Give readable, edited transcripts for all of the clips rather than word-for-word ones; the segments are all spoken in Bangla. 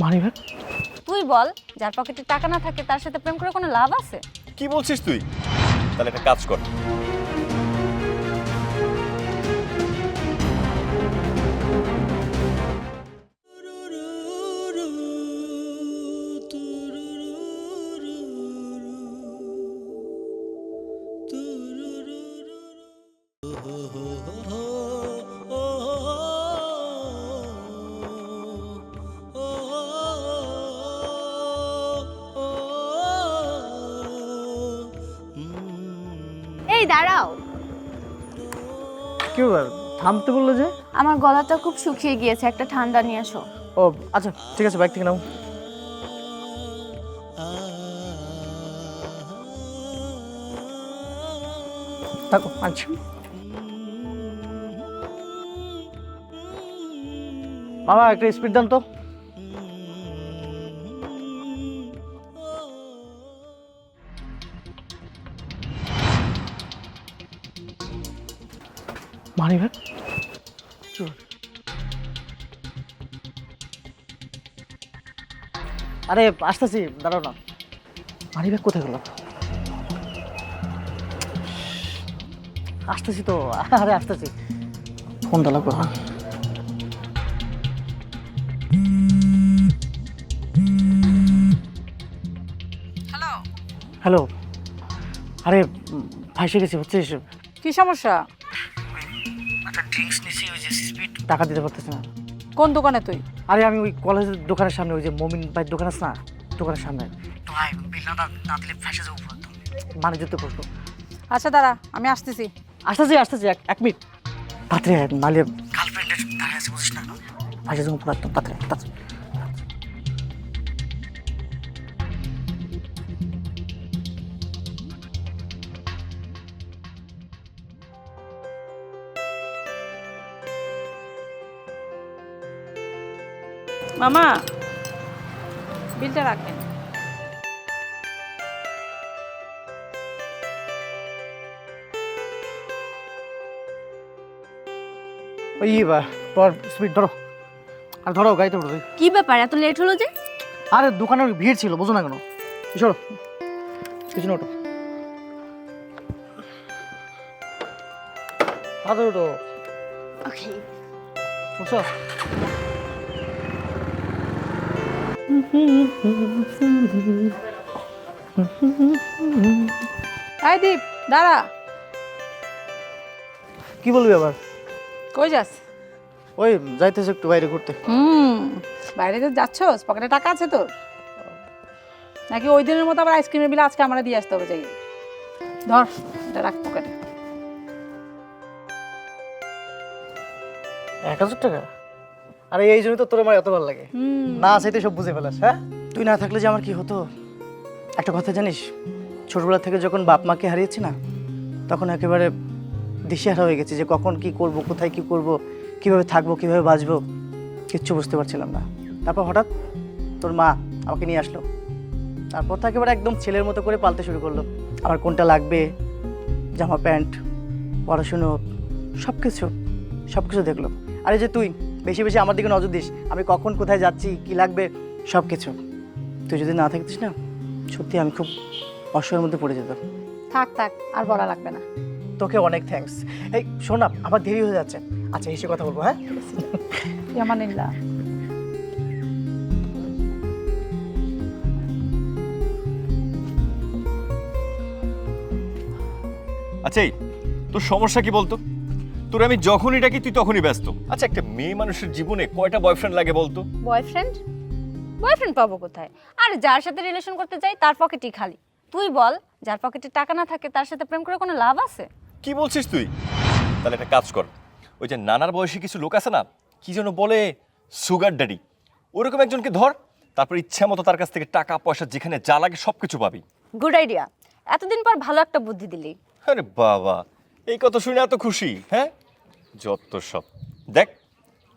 Money bag? তুই বল, যার পকেটে টাকা না থাকে তার সাথে প্রেম করে কোনো লাভ আছে? কি বলছিস তুই? তাহলে একটা কাজ কর, এই দাঁড়াও, কি ব্যাপার, থামতে বললো যে? আমার গলাটা খুব শুকিয়ে গিয়েছে, একটা ঠান্ডা নিয়ে আসো। ও আচ্ছা ঠিক আছে, বাইক থেকে নাও। থাকো আচ্ছা। মামা একটা স্পিড দেন তো। Money bag? আরে আসতেছি, দাঁড়াও না। মানি ব্যাগ কোথায় গেল? আসতেছি তো, আরে আসতেছি। ফোনটা লাগবে। Hello, hello. আরে ফাঁসে গেছি বুঝছিস? কি সমস্যা? একটা ড্রিঙ্কস নিছি, ওই যে স্পিড টাকা দিতে পারতেছি না। কোন দোকানে তুই? আরে আমি ওই কলেজের দোকানের সামনে, ওই যে মমিন ভাইয়ের দোকান আছে না, দোকানের সামনে। তো ভাই বিল না দিলে ফাঁসে যাবো, মানে যেতে বসবো। আচ্ছা দাঁড়া, আমি আসতেছি। আসতেছি আসতেছি, এক মিনিট। তাড়াতাড়ি নালে গার্লফ্রেন্ডের দাঁড়িয়ে আছে বুঝিস না, ফাঁসে যাবো পুরো একদম। তাড়াতাড়ি তাড়াতাড়ি। মামা, বিলটা রাখেন। ওই পর স্পিড ধরো, আর ধরো গাড়িতে উঠো। কি ব্যাপার, এত লেট হলো যে? আরে দোকানে ভিড় ছিল, বোঝো না কেন? চলো পিছনে ওঠো, তাড়াতাড়ি ওঠো। ওকে। উঠছো? এই দীপ, দাঁড়া। কি বলবি আবার? কই যাস? ওই যাইতেছে একটু বাইরে ঘুরতে। বাইরে তো যাচ্ছস, পকেটে টাকা আছে তোর? নাকি ওই দিনের মতো আবার আইসক্রিমের বিল আজকে আমরা দিয়ে আসতে হবে? যাই, ধর, এটা রাখ পকেটে। 1000 টাকা? আরে এই জন্যই তো তোর আমার এত ভালো লাগে, না চাইতে সব বুঝে ফেলাস। হ্যাঁ, তুই না থাকলে যে আমার কি হতো। একটা কথা জানিস, ছোটবেলা থেকে যখন বাপ মাকে হারিয়েছি না, তখন একেবারে দিশেহারা হয়ে গেছি যে কখন কি করব, কোথায় কি করব, কিভাবে থাকবো, কিভাবে বাঁচবো, কিচ্ছু বুঝতে পারছিলাম না। তারপর হঠাৎ তোর মা আমাকে নিয়ে আসলো, তারপর তো একেবারে একদম ছেলের মতো করে পালতে শুরু করলো। আমার কোনটা লাগবে, জামা প্যান্ট, পড়াশুনো, সব কিছু দেখলো। আর এই যে তুই বেশি বেশি আমার দিকে নজর দিস, আমি কখন কোথায় যাচ্ছি, কি লাগবে, সব কিছু। তুই যদি না থাকতিস না, সত্যি আমি খুব অসহায়ের মধ্যে পড়ে যেতাম। থাক থাক, আর বলা লাগবে না। তোকে অনেক থ্যাঙ্কস। এই শোন না, আমার দেরি হয়ে যাচ্ছে। আচ্ছা এসে কথা বলবো। হ্যাঁ, ইয়ামানিল্লাহ। আচ্ছা এই তোর সমস্যা কি বলতো? তোর আমি যখনই ডাকি তুই তখনই ব্যস্ত। আচ্ছা একটা মেয়ে মানুষের জীবনে কয়টা বয়ফ্রেন্ড লাগে বলতো? বয়ফ্রেন্ড? বয়ফ্রেন্ড পাবো কোথায়? আর যার সাথে রিলেশন করতে যাই তার পকেটই খালি। তুই বল, যার পকেটে টাকা না থাকে তার সাথে প্রেম করে কোনো লাভ আছে? কি বলছিস তুই? তাহলে একটা কাজ কর, ওই যে নানার বয়সী কিছু লোক আছে না, কি যেন বলে, সুগার ড্যাডি, ওরকম একজনকে ধর, তারপর ইচ্ছা মতো তার কাছ থেকে টাকা পয়সা যেখানে যা লাগে সব কিছু পাবি। গুড আইডিয়া, এতদিন পর ভালো একটা বুদ্ধি দিলি। আরে বাবা, এই কথা শুনে এত খুশি? হ্যাঁ, যত সব। দেখ,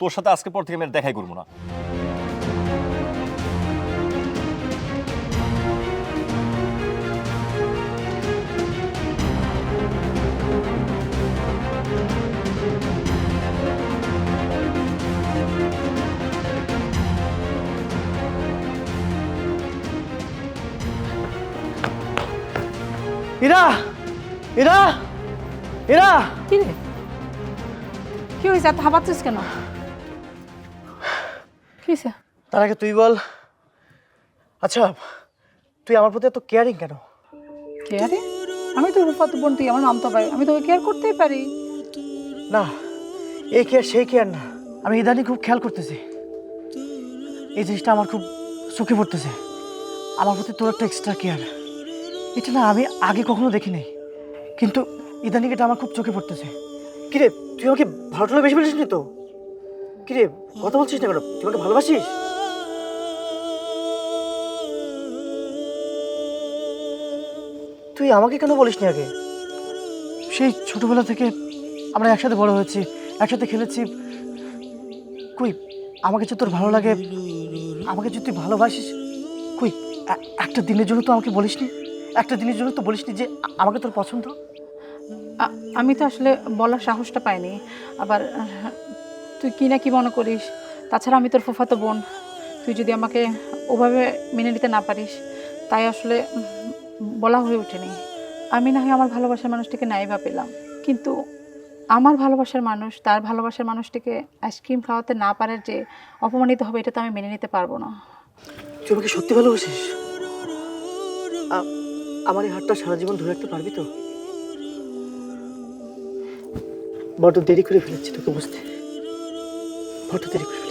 তোর সাথে আজকে পর থেকে আমি আর দেখাই করবো না। ইরা ইরা ইরা কি রে কি হয়েছে এত হাঁপাচ্ছিস কেন কি হয়েছে তার আগে তুই বল, আচ্ছা তুই আমার প্রতি এত কেয়ারিং কেন? কেয়ারে আমি তো রূপাত বোন, তুই আমার মামতো ভাই, আমি তোকে কেয়ার করতেই পারি। না, এই কেয়ার সেই কেয়ার না। আমি ইদানিং খুব খেয়াল করতেছি, এই জিনিসটা আমার খুব চোখে পড়তেছে। আমার প্রতি তোর একটা এক্সট্রা কেয়ার, এটা না আমি আগে কখনো দেখিনি, কিন্তু ইদানিং এটা আমার খুব চোখে পড়তেছে। কিরে তুই আমাকে ভালোটা বেশি বলিস নি তো? কিরে কথা বলছিস না কেন? তুই আমাকে ভালোবাসিস? তুই আমাকে কেন বলিস নি আগে? সেই ছোটবেলা থেকে আমরা একসাথে বড় হয়েছি, একসাথে খেলেছি। কই আমাকে যদি তোর ভালো লাগে, আমাকে যদি তুই ভালোবাসিস, কই একটা দিনের জন্য তো আমাকে বলিসনি? একটা দিনের জন্য তো বলিসনি যে আমাকে তোর পছন্দ? আমি তো আসলে বলার সাহসটা পাইনি। আবার তুই কি না কি মনে করিস, তাছাড়া আমি তোর ফুফাতো বোন, তুই যদি আমাকে ওভাবে মেনে নিতে না পারিস, তাই আসলে বলা হয়ে ওঠেনি। আমি না হয় আমার ভালোবাসার মানুষটিকে নাইবা পেলাম, কিন্তু আমার ভালোবাসার মানুষ তার ভালোবাসার মানুষটিকে আইসক্রিম খাওয়াতে না পারার যে অপমানিত হবে, এটা তো আমি মেনে নিতে পারবো না। তুই আমাকে সত্যি ভালোবাসিস? আমার এই হাতটা সারা জীবন ধরে রাখতে পারবি তো? বড্ড দেরি করে ফেলেছি তোকে বুঝতে, বড্ড দেরি করে ফেলেছি।